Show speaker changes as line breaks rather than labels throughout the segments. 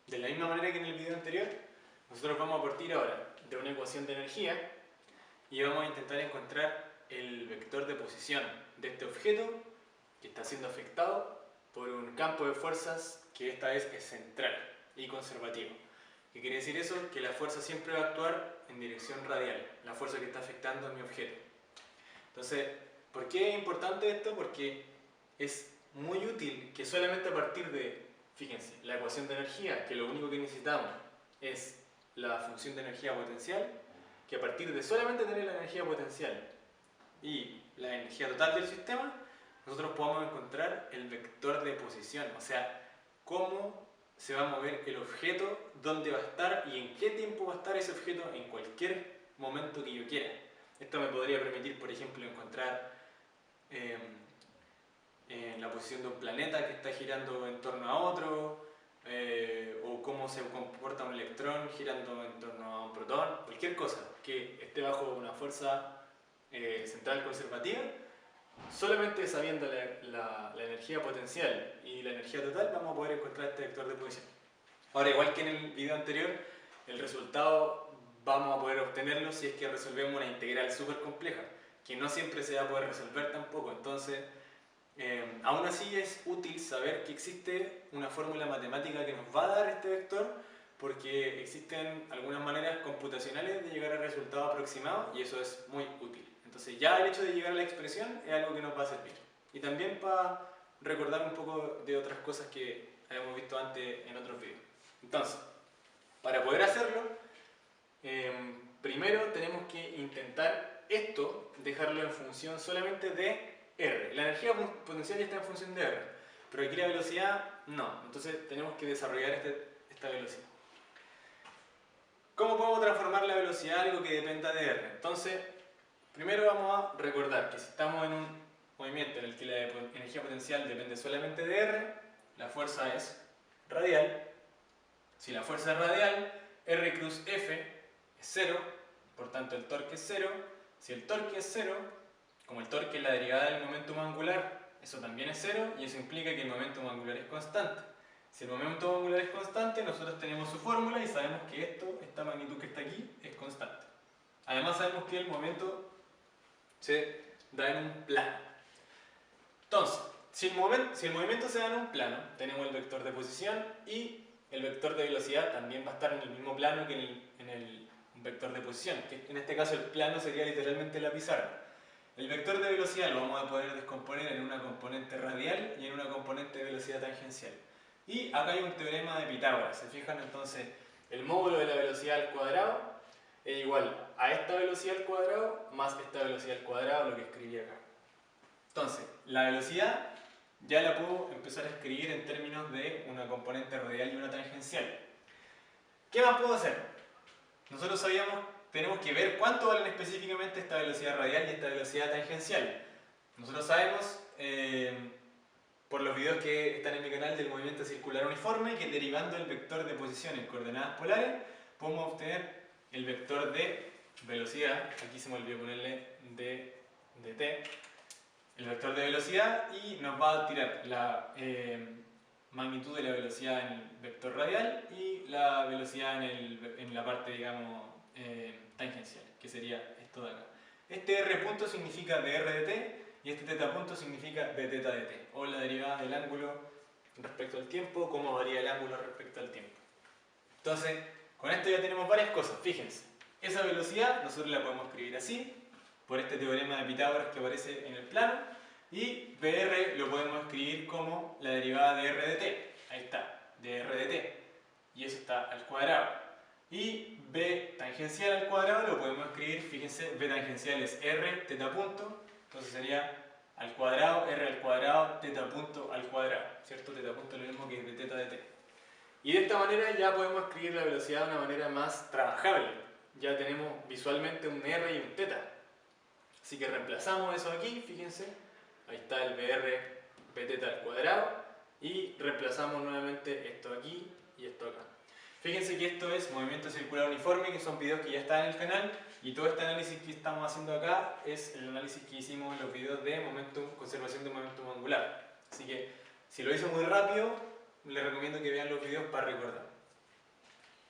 De la misma manera que en el video anterior, nosotros vamos a partir ahora de una ecuación de energía y vamos a intentar encontrar el vector de posición de este objeto que está siendo afectado por un campo de fuerzas que esta vez es central y conservativo. ¿Qué quiere decir eso? Que la fuerza siempre va a actuar en dirección radial, la fuerza que está afectando a mi objeto. Entonces, ¿por qué es importante esto? Porque es muy útil que solamente a partir de, fíjense, la ecuación de energía, que lo único que necesitamos es la función de energía potencial, que a partir de solamente tener la energía potencial y la energía total del sistema, nosotros podamos encontrar el vector de posición, o sea, cómo se va a mover el objeto, dónde va a estar y en qué tiempo va a estar ese objeto en cualquier momento que yo quiera. Esto me podría permitir, por ejemplo, encontrar la posición de un planeta que está girando en torno a otro, o cómo se comporta un electrón girando en torno a un protón, cualquier cosa que esté bajo una fuerza central conservativa. Solamente sabiendo la energía potencial y la energía total vamos a poder encontrar este vector de posición. Ahora, igual que en el video anterior, el resultado vamos a poder obtenerlo si es que resolvemos una integral súper compleja, que no siempre se va a poder resolver tampoco. Entonces, aún así es útil saber que existe una fórmula matemática que nos va a dar este vector, porque existen algunas maneras computacionales de llegar al resultado aproximado y eso es muy útil. Entonces ya el hecho de llegar a la expresión es algo que nos va a servir. Y también para recordar un poco de otras cosas que habíamos visto antes en otros videos. Entonces, para poder hacerlo, primero tenemos que intentar esto, dejarlo en función solamente de R. La energía potencial ya está en función de R, pero aquí la velocidad no. Entonces tenemos que desarrollar esta velocidad. ¿Cómo podemos transformar la velocidad en algo que dependa de R? Entonces, primero vamos a recordar que si estamos en un movimiento en el que la energía potencial depende solamente de R, la fuerza es radial. Si la fuerza es radial, R cruz F es 0, por tanto el torque es 0. Si el torque es 0, como el torque es la derivada del momentum angular, eso también es 0 y eso implica que el momentum angular es constante. Si el momentum angular es constante, nosotros tenemos su fórmula y sabemos que esta magnitud que está aquí, es constante. Además sabemos que el momento se da en un plano. Entonces, si el movimiento se da en un plano, tenemos el vector de posición y el vector de velocidad también va a estar en el mismo plano que en el vector de posición, que en este caso el plano sería literalmente la pizarra. El vector de velocidad lo vamos a poder descomponer en una componente radial y en una componente de velocidad tangencial. Y acá hay un teorema de Pitágoras, ¿se fijan? Entonces, el módulo de la velocidad al cuadrado es igual a esta velocidad al cuadrado más esta velocidad al cuadrado, lo que escribí acá. Entonces, la velocidad ya la puedo empezar a escribir en términos de una componente radial y una tangencial. ¿Qué más puedo hacer? Nosotros tenemos que ver cuánto valen específicamente esta velocidad radial y esta velocidad tangencial. Nosotros sabemos, por los videos que están en mi canal del movimiento circular uniforme, que derivando el vector de posición en coordenadas polares, podemos obtener el vector de velocidad, aquí se me olvidó ponerle de t, el vector de velocidad, y nos va a tirar la magnitud de la velocidad en el vector radial y la velocidad en la parte, digamos, tangencial, que sería esto de acá. Este r punto significa dr de t y este θ punto significa de θ de t, o la derivada del ángulo respecto al tiempo, cómo varía el ángulo respecto al tiempo. Entonces, con esto ya tenemos varias cosas, fíjense. Esa velocidad nosotros la podemos escribir así, por este teorema de Pitágoras que aparece en el plano, y Br lo podemos escribir como la derivada de r de t, ahí está, de r de t, y eso está al cuadrado. Y B tangencial al cuadrado lo podemos escribir, fíjense, B tangencial es r, θ punto, entonces sería al cuadrado, r al cuadrado, θ punto al cuadrado, ¿cierto? θ punto es lo mismo que de θ de t. Y de esta manera ya podemos escribir la velocidad de una manera más trabajable. Ya tenemos visualmente un r y un θ. Así que reemplazamos eso aquí, fíjense, ahí está el Br Bθ al cuadrado, y reemplazamos nuevamente esto aquí y esto acá. Fíjense que esto es movimiento circular uniforme, que son videos que ya están en el canal, y todo este análisis que estamos haciendo acá es el análisis que hicimos en los videos de conservación de momentum angular. Así que si lo hice muy rápido, les recomiendo que vean los videos para recordar.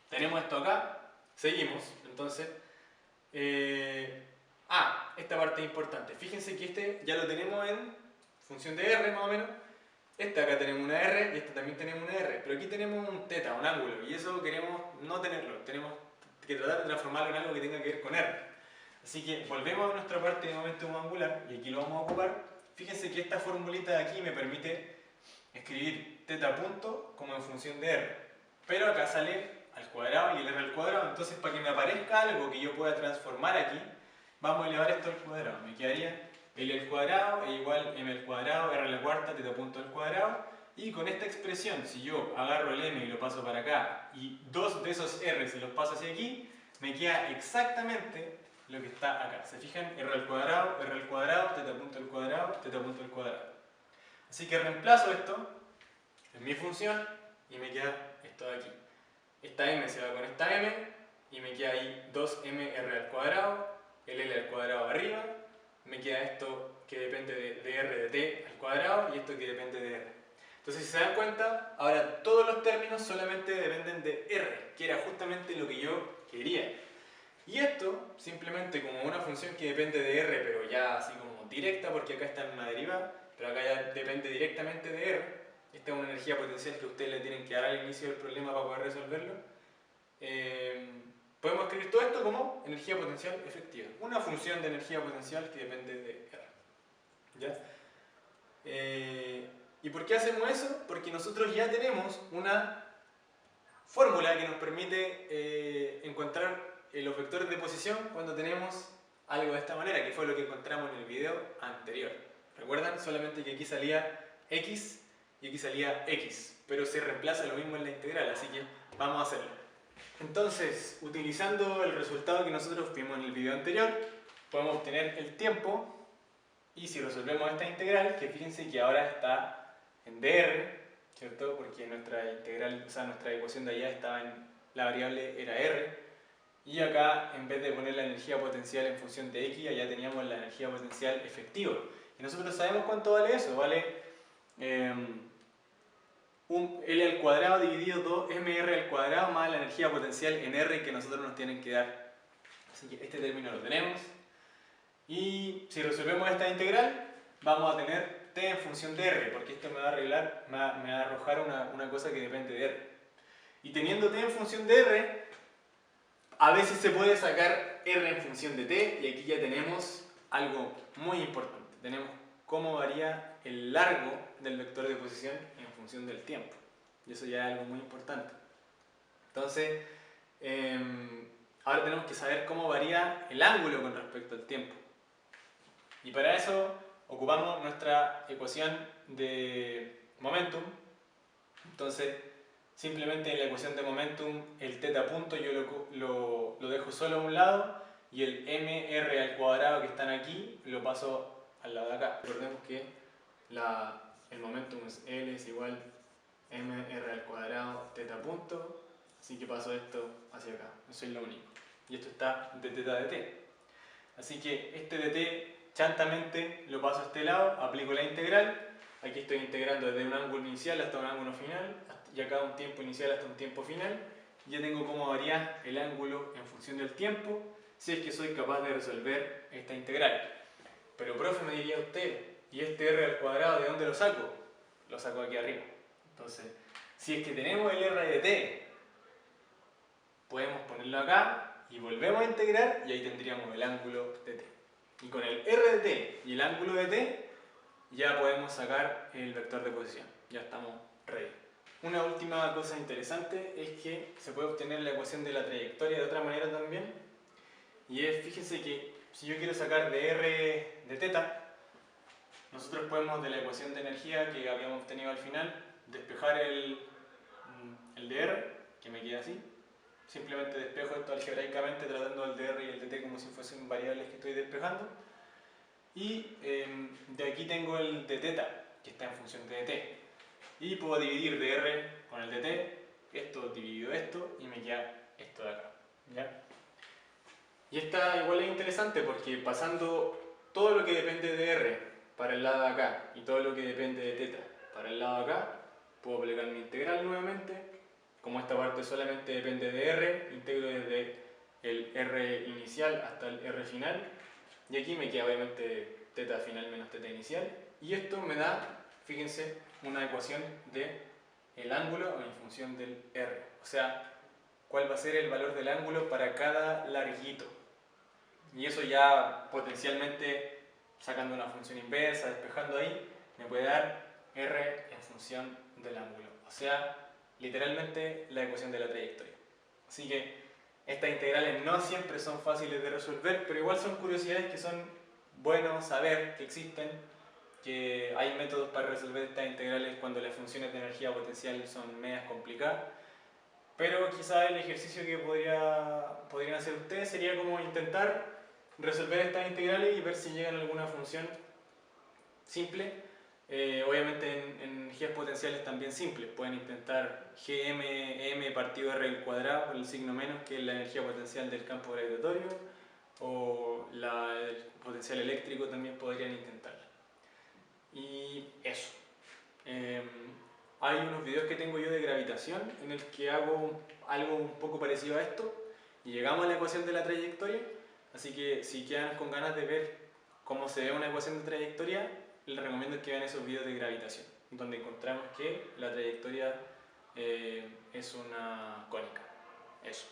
tenemos esto acá, seguimos, entonces, esta parte es importante, fíjense que este ya lo tenemos en función de r más o menos, acá tenemos una r y también tenemos una r, pero aquí tenemos un θ, un ángulo, y eso queremos no tenerlo, tenemos que tratar de transformarlo en algo que tenga que ver con r. Así que volvemos a nuestra parte de momentum angular, y aquí lo vamos a ocupar. Fíjense que esta formulita de aquí me permite escribir θ punto como en función de r, pero acá sale al cuadrado y el r al cuadrado, entonces para que me aparezca algo que yo pueda transformar aquí, vamos a elevar esto al cuadrado. Me quedaría L al cuadrado es igual m al cuadrado, r a la cuarta, θ punto al cuadrado, y con esta expresión, si yo agarro el m y lo paso para acá, y dos de esos r se los paso hacia aquí, me queda exactamente lo que está acá. ¿Se fijan? R al cuadrado, θ punto al cuadrado, θ punto al cuadrado. Así que reemplazo esto en mi función y me queda esto de aquí. Esta m se va con esta m y me queda ahí 2mr al cuadrado, el l al cuadrado arriba, me queda esto que depende de r de t al cuadrado y esto que depende de r. Entonces, si se dan cuenta, ahora todos los términos solamente dependen de r, que era justamente lo que yo quería. Y esto, simplemente como una función que depende de r, pero ya así como directa, porque acá está en una derivada, pero acá ya depende directamente de r. Esta es una energía potencial que ustedes le tienen que dar al inicio del problema para poder resolverlo. Podemos escribir todo esto como energía potencial efectiva. Una función de energía potencial que depende de r. ¿Ya? ¿Y por qué hacemos eso? Porque nosotros ya tenemos una fórmula que nos permite encontrar los vectores de posición cuando tenemos algo de esta manera, que fue lo que encontramos en el video anterior. ¿Recuerdan? Solamente que aquí salía x y aquí salía x, pero se reemplaza lo mismo en la integral, así que vamos a hacerlo. Entonces, utilizando el resultado que nosotros vimos en el video anterior, podemos obtener el tiempo, y si resolvemos esta integral, que fíjense que ahora está en dr, ¿cierto? Porque nuestra integral, o sea, nuestra ecuación de allá estaba en, la variable era r, y acá en vez de poner la energía potencial en función de x, allá teníamos la energía potencial efectiva. Y nosotros sabemos cuánto vale eso, vale un L al cuadrado dividido 2mr al cuadrado más la energía potencial en R que nosotros nos tienen que dar. Así que este término lo tenemos. Y si resolvemos esta integral, vamos a tener t en función de R, porque esto me va a arreglar, me va a arrojar una cosa que depende de R. Y teniendo t en función de R, a veces se puede sacar R en función de t, y aquí ya tenemos algo muy importante. Tenemos cómo varía el largo del vector de posición en función del tiempo. Y eso ya es algo muy importante. Entonces, ahora tenemos que saber cómo varía el ángulo con respecto al tiempo. Y para eso ocupamos nuestra ecuación de momentum. Entonces, simplemente en la ecuación de momentum, el θ punto yo lo dejo solo a un lado, y el mr al cuadrado que están aquí lo paso al lado de acá. Recordemos que el momentum es L es igual mr al cuadrado θ punto, así que paso esto hacia acá, eso es lo único. Y esto está de θ de t. Así que este de t chantamente lo paso a este lado, aplico la integral, aquí estoy integrando desde un ángulo inicial hasta un ángulo final, y acá un tiempo inicial hasta un tiempo final, y ya tengo cómo varía el ángulo en función del tiempo, si es que soy capaz de resolver esta integral. Pero profe, me diría usted, ¿y este r al cuadrado de dónde lo saco? Lo saco aquí arriba. Entonces, si es que tenemos el r de t, podemos ponerlo acá y volvemos a integrar, y ahí tendríamos el ángulo de t. Y con el r de t y el ángulo de t, ya podemos sacar el vector de posición. Ya estamos ready. Una última cosa interesante es que se puede obtener la ecuación de la trayectoria de otra manera también. Y es, fíjense que si yo quiero sacar de r de θ, nosotros podemos de la ecuación de energía que habíamos obtenido al final, despejar el dr, que me queda así. Simplemente despejo esto algebraicamente tratando el dr y el dt como si fuesen variables que estoy despejando. Y de aquí tengo el de θ, que está en función de dt. Y puedo dividir dr con el dt, esto dividido esto, y me queda esto de acá. ¿Ya? Y esta igual es interesante porque pasando todo lo que depende de r para el lado de acá y todo lo que depende de θ para el lado de acá, puedo aplicar mi integral nuevamente, como esta parte solamente depende de R, integro desde el R inicial hasta el R final, y aquí me queda obviamente teta final menos teta inicial, y esto me da, fíjense, una ecuación de el ángulo en función del R, o sea, cuál va a ser el valor del ángulo para cada larguito. Y eso ya potencialmente, sacando una función inversa, despejando ahí, me puede dar R en función del ángulo. O sea, literalmente la ecuación de la trayectoria. Así que estas integrales no siempre son fáciles de resolver, pero igual son curiosidades que son buenos saber que existen, que hay métodos para resolver estas integrales cuando las funciones de energía potencial son medias complicadas. Pero quizá el ejercicio que podrían hacer ustedes sería como intentar resolver estas integrales y ver si llegan a alguna función simple. Obviamente en energías potenciales también simples. Pueden intentar gm partido r al cuadrado por el signo menos, que es la energía potencial del campo gravitatorio, o el potencial eléctrico también podrían intentarlo. Y eso. Hay unos videos que tengo yo de gravitación en el que hago algo un poco parecido a esto y llegamos a la ecuación de la trayectoria, así que si quedan con ganas de ver cómo se ve una ecuación de trayectoria, les recomiendo que vean esos videos de gravitación, donde encontramos que la trayectoria es una cónica. Eso.